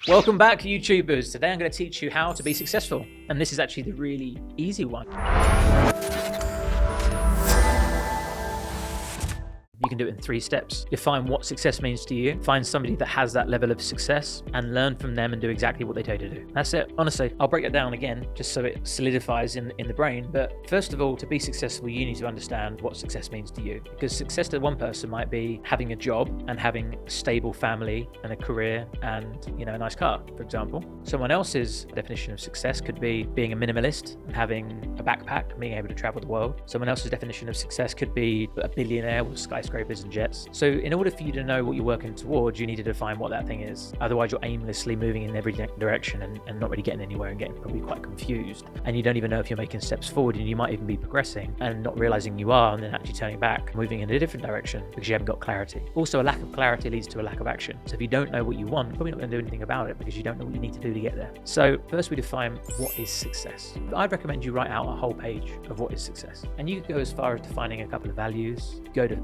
Welcome back, YouTubers. Today I'm going to teach you how to be successful. And this is actually the really easy one. You can do it in 3 steps. Define what success means to you. Find somebody that has that level of success and learn from them and do exactly what they tell you to do. That's it. Honestly, I'll break it down again just so it solidifies in the brain. But first of all, to be successful, you need to understand what success means to you. Because success to one person might be having a job and having a stable family and a career and, a nice car, for example. Someone else's definition of success could be being a minimalist and having a backpack, being able to travel the world. Someone else's definition of success could be a billionaire with skyscrapers and jets. So in order for you to know what you're working towards, you need to define what that thing is. Otherwise, you're aimlessly moving in every direction and not really getting anywhere and getting probably quite confused. And you don't even know if you're making steps forward, and you might even be progressing and not realizing you are, and then actually turning back, moving in a different direction because you haven't got clarity. Also, a lack of clarity leads to a lack of action. So if you don't know what you want, you're probably not going to do anything about it because you don't know what you need to do to get there. So first we define what is success. I'd recommend you write out a whole page of what is success. And you could go as far as defining a couple of values,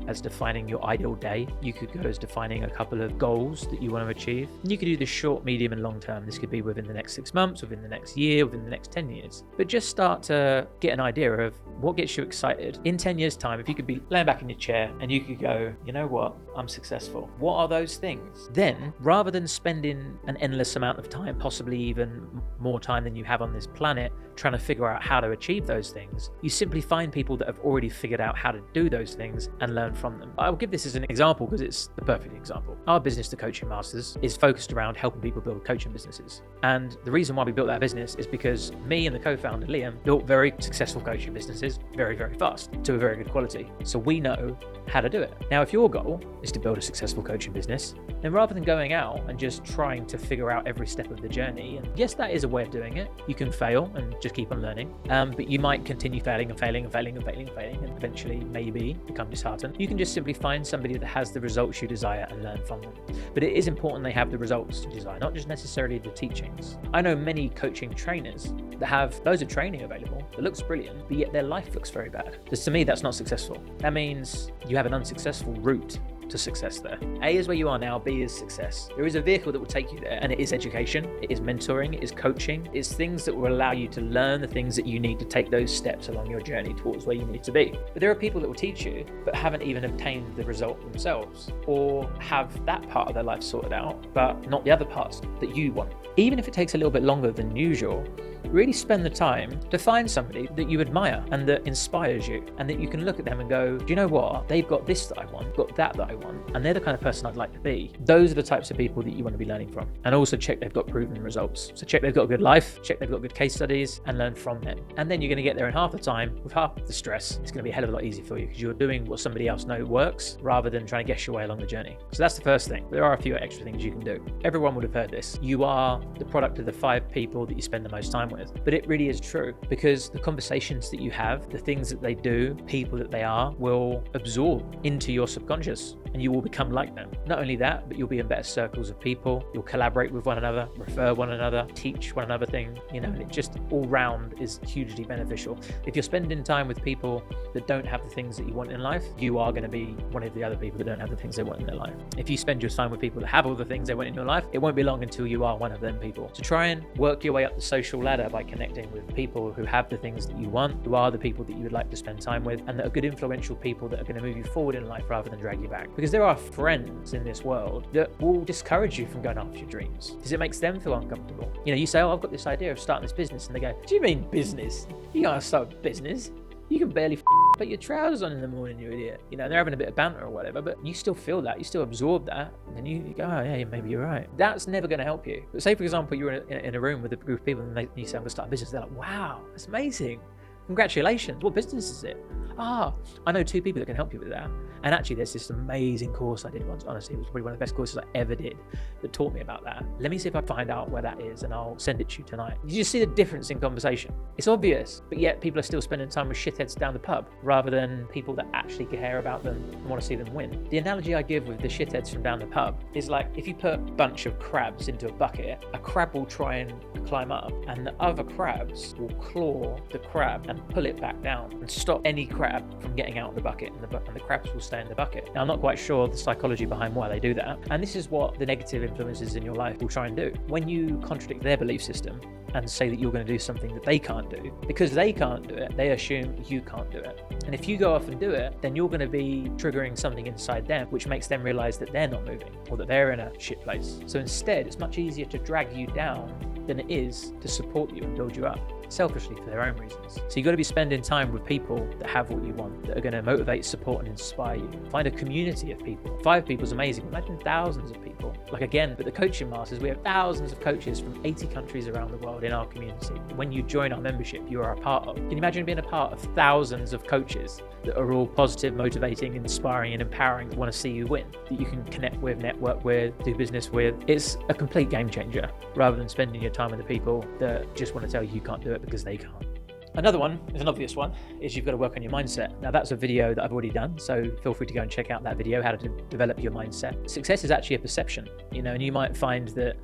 as defining your ideal day. You could go as defining a couple of goals that you want to achieve. And you could do this short, medium, and long term. This could be within the next 6 months, within the next year, within the next 10 years. But just start to get an idea of what gets you excited. In 10 years' time, if you could be laying back in your chair and you could go, you know what, I'm successful. What are those things? Then, rather than spending an endless amount of time, possibly even more time than you have on this planet, trying to figure out how to achieve those things, you simply find people that have already figured out how to do those things and learn from them. I'll give this as an example because it's the perfect example. Our business, The Coaching Masters, is focused around helping people build coaching businesses. And the reason why we built that business is because me and the co-founder, Liam, built very successful coaching businesses very, very fast to a very good quality. So we know how to do it. Now, if your goal is to build a successful coaching business, then rather than going out and just trying to figure out every step of the journey, and yes, that is a way of doing it. You can fail and just keep on learning, but you might continue failing and eventually maybe become disheartened. You can just simply find somebody that has the results you desire and learn from them. But it is important they have the results you desire, not just necessarily the teachings. I know many coaching trainers that have loads of training available that looks brilliant, but yet their life looks very bad. Because to me, that's not successful. That means you have an unsuccessful route to success there. A is where you are now, B is success. There is a vehicle that will take you there, and it is education, it is mentoring, it is coaching, it's things that will allow you to learn the things that you need to take those steps along your journey towards where you need to be. But there are people that will teach you but haven't even obtained the result themselves, or have that part of their life sorted out but not the other parts that you want. Even if it takes a little bit longer than usual, really spend the time to find somebody that you admire and that inspires you, and that you can look at them and go, do you know what? They've got this that I want, got that I want, and they're the kind of person I'd like to be. Those are the types of people that you want to be learning from. And also check they've got proven results. So check they've got a good life, check they've got good case studies, and learn from them. And then you're going to get there in half the time with half the stress. It's going to be a hell of a lot easier for you because you're doing what somebody else knows works rather than trying to guess your way along the journey. So that's the first thing. There are a few extra things you can do. Everyone would have heard this. You are the product of the 5 people that you spend the most time with. But it really is true, because the conversations that you have, the things that they do, people that they are, will absorb into your subconscious and you will become like them. Not only that, but you'll be in better circles of people, you'll collaborate with one another, refer one another, teach one another thing, and it just all round is hugely beneficial. If you're spending time with people that don't have the things that you want in life, you are going to be one of the other people that don't have the things they want in their life. If you spend your time with people that have all the things they want in your life, it won't be long until you are one of them people. So try and work your way up the social ladder by connecting with people who have the things that you want, who are the people that you would like to spend time with, and that are good influential people that are going to move you forward in life rather than drag you back. Because there are friends in this world that will discourage you from going after your dreams because it makes them feel uncomfortable. You say, oh, I've got this idea of starting this business, and they go, do you mean business? You can't start a business. You can barely put your trousers on in the morning, you idiot. They're having a bit of banter or whatever, but you still feel that, you still absorb that, and then you go, oh yeah, maybe you're right. That's never going to help you. But say, for example, you're in a room with a group of people and you say, I'm going to start a business. They're like, wow, that's amazing. Congratulations. What business is it? I know 2 people that can help you with that. And actually, there's this amazing course I did once. Honestly, it was probably one of the best courses I ever did that taught me about that. Let me see if I find out where that is, and I'll send it to you tonight. You just see the difference in conversation. It's obvious, but yet people are still spending time with shitheads down the pub rather than people that actually care about them and want to see them win. The analogy I give with the shitheads from down the pub is like, if you put a bunch of crabs into a bucket, a crab will try and climb up, and the other crabs will claw the crab and and pull it back down and stop any crab from getting out of the bucket, and the crabs will stay in the bucket. Now, I'm not quite sure the psychology behind why they do that. And this is what the negative influences in your life will try and do. When you contradict their belief system and say that you're going to do something that they can't do, because they can't do it, they assume you can't do it. And if you go off and do it, then you're going to be triggering something inside them, which makes them realize that they're not moving or that they're in a shit place. So instead, it's much easier to drag you down than it is to support you and build you up, selfishly for their own reasons. So you've got to be spending time with people that have what you want, that are going to motivate, support, and inspire you. Find a community of people. 5 people is amazing. Imagine thousands of people. Like again, with the coaching masters, we have thousands of coaches from 80 countries around the world in our community. When you join our membership, you are a part of. Can you imagine being a part of thousands of coaches that are all positive, motivating, inspiring, and empowering, that want to see you win, that you can connect with, network with, do business with? It's a complete game changer, rather than spending your time with the people that just want to tell you you can't do it because they can't. Another one is an obvious one, is you've got to work on your mindset. Now, that's a video that I've already done, so feel free to go and check out that video, how to develop your mindset. Success is actually a perception, and you might find that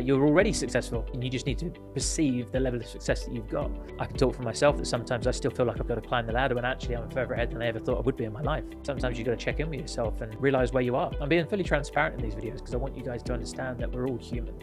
you're already successful and you just need to perceive the level of success that you've got. I can talk for myself that sometimes I still feel like I've got to climb the ladder when actually I'm further ahead than I ever thought I would be in my life. Sometimes you've got to check in with yourself and realize where you are. I'm being fully transparent in these videos because I want you guys to understand that we're all human.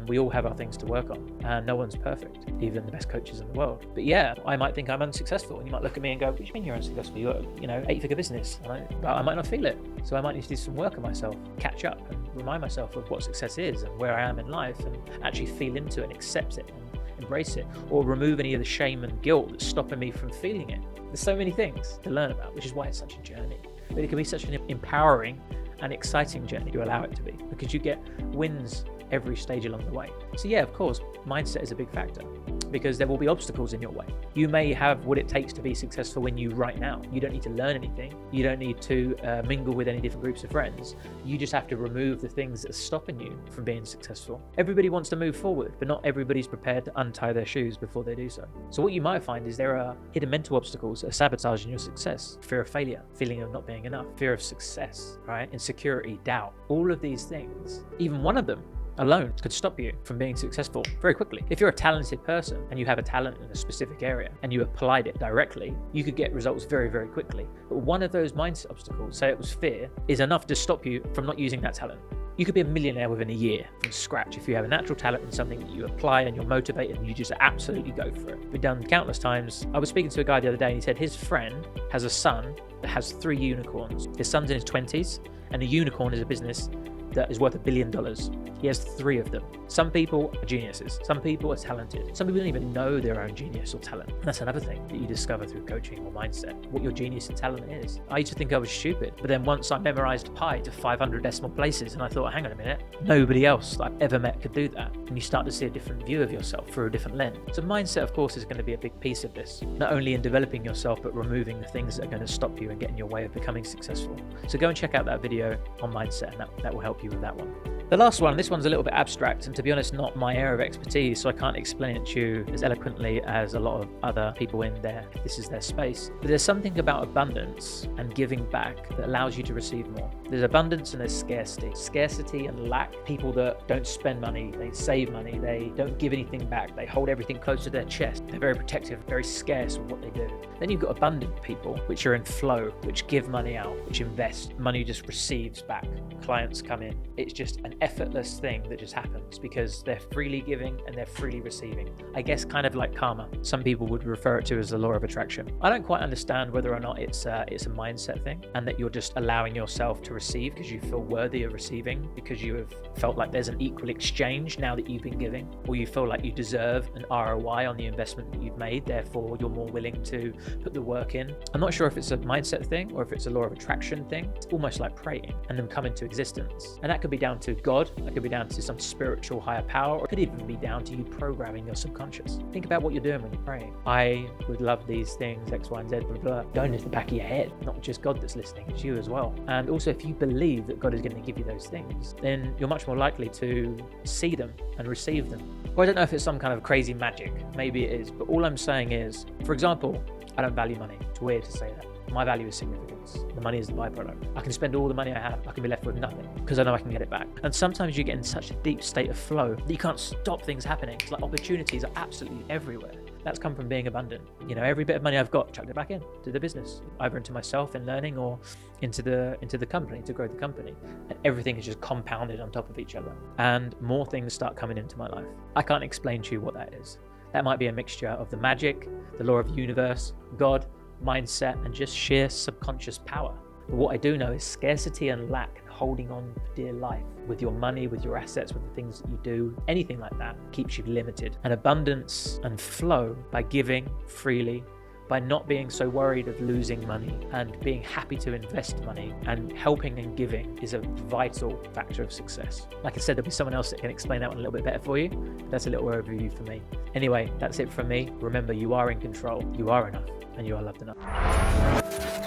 We all have our things to work on, and no one's perfect, even the best coaches in the world. But yeah, I might think I'm unsuccessful, and you might look at me and go, what do you mean you're unsuccessful? You're 8-figure business. But I might not feel it. So I might need to do some work on myself, catch up and remind myself of what success is and where I am in life, and actually feel into it and accept it and embrace it, or remove any of the shame and guilt that's stopping me from feeling it. There's so many things to learn about, which is why it's such a journey. But it can be such an empowering and exciting journey to allow it to be, because you get wins every stage along the way. So yeah, of course, mindset is a big factor, because there will be obstacles in your way. You may have what it takes to be successful in you right now. You don't need to learn anything. You don't need to mingle with any different groups of friends. You just have to remove the things that are stopping you from being successful. Everybody wants to move forward, but not everybody's prepared to untie their shoes before they do so. So what you might find is there are hidden mental obstacles that are sabotaging your success. Fear of failure, feeling of not being enough, fear of success, right? Insecurity, doubt, all of these things, even one of them alone could stop you from being successful very quickly. If you're a talented person and you have a talent in a specific area and you applied it directly, you could get results very, very quickly. But one of those mindset obstacles, say it was fear, is enough to stop you from not using that talent. You could be a millionaire within a year from scratch if you have a natural talent in something that you apply and you're motivated and you just absolutely go for it. We've done countless times. I was speaking to a guy the other day and he said his friend has a son that has 3 unicorns. His son's in his 20s, and a unicorn is a business that is worth $1 billion. He has 3 of them. Some people are geniuses. Some people are talented. Some people don't even know their own genius or talent. And that's another thing that you discover through coaching or mindset, what your genius and talent is. I used to think I was stupid, but then once I memorized pi to 500 decimal places, and I thought, hang on a minute, nobody else that I've ever met could do that. And you start to see a different view of yourself through a different lens. So mindset, of course, is going to be a big piece of this, not only in developing yourself, but removing the things that are going to stop you and get in your way of becoming successful. So go and check out that video on mindset, and that will help you with that one. The last one, this one's a little bit abstract, and to be honest, not my area of expertise, so I can't explain it to you as eloquently as a lot of other people in there, if this is their space. But there's something about abundance and giving back that allows you to receive more. There's abundance and there's scarcity. Scarcity and lack, people that don't spend money, they save money, they don't give anything back, they hold everything close to their chest, they're very protective, very scarce with what they do. Then you've got abundant people, which are in flow, which give money out, which invest, money just receives back. Clients come in. It's just an effortless thing that just happens because they're freely giving and they're freely receiving. I guess kind of like karma. Some people would refer it to as the law of attraction. I don't quite understand whether or not it's a mindset thing and that you're just allowing yourself to receive because you feel worthy of receiving, because you have felt like there's an equal exchange now that you've been giving, or you feel like you deserve an ROI on the investment that you've made, therefore you're more willing to put the work in. I'm not sure if it's a mindset thing or if it's a law of attraction thing. It's almost like praying and them come into existence. And that could be down to God, that could be down to some spiritual higher power, or it could even be down to you programming your subconscious. Think about what you're doing when you're praying. I would love these things, X, Y, and Z, blah, blah. Going into the back of your head, not just God that's listening, it's you as well. And also, if you believe that God is going to give you those things, then you're much more likely to see them and receive them. Well, I don't know if it's some kind of crazy magic. Maybe it is. But all I'm saying is, for example, I don't value money. It's weird to say that. My value is significance. The money is the byproduct. I can spend all the money I have. I can be left with nothing because I know I can get it back. And sometimes you get in such a deep state of flow that you can't stop things happening. It's like opportunities are absolutely everywhere. That's come from being abundant. Every bit of money I've got, chucked it back in to the business, either into myself in learning or into the company to grow the company. And everything is just compounded on top of each other. And more things start coming into my life. I can't explain to you what that is. That might be a mixture of the magic, the law of the universe, God, mindset, and just sheer subconscious power. But what I do know is scarcity and lack, holding on for dear life with your money, with your assets, with the things that you do, anything like that keeps you limited. And abundance and flow by giving freely, by not being so worried of losing money and being happy to invest money and helping and giving is a vital factor of success. Like I said, there'll be someone else that can explain that one a little bit better for you. That's a little overview for me. Anyway, that's it from me. Remember, you are in control, you are enough, and you are loved enough.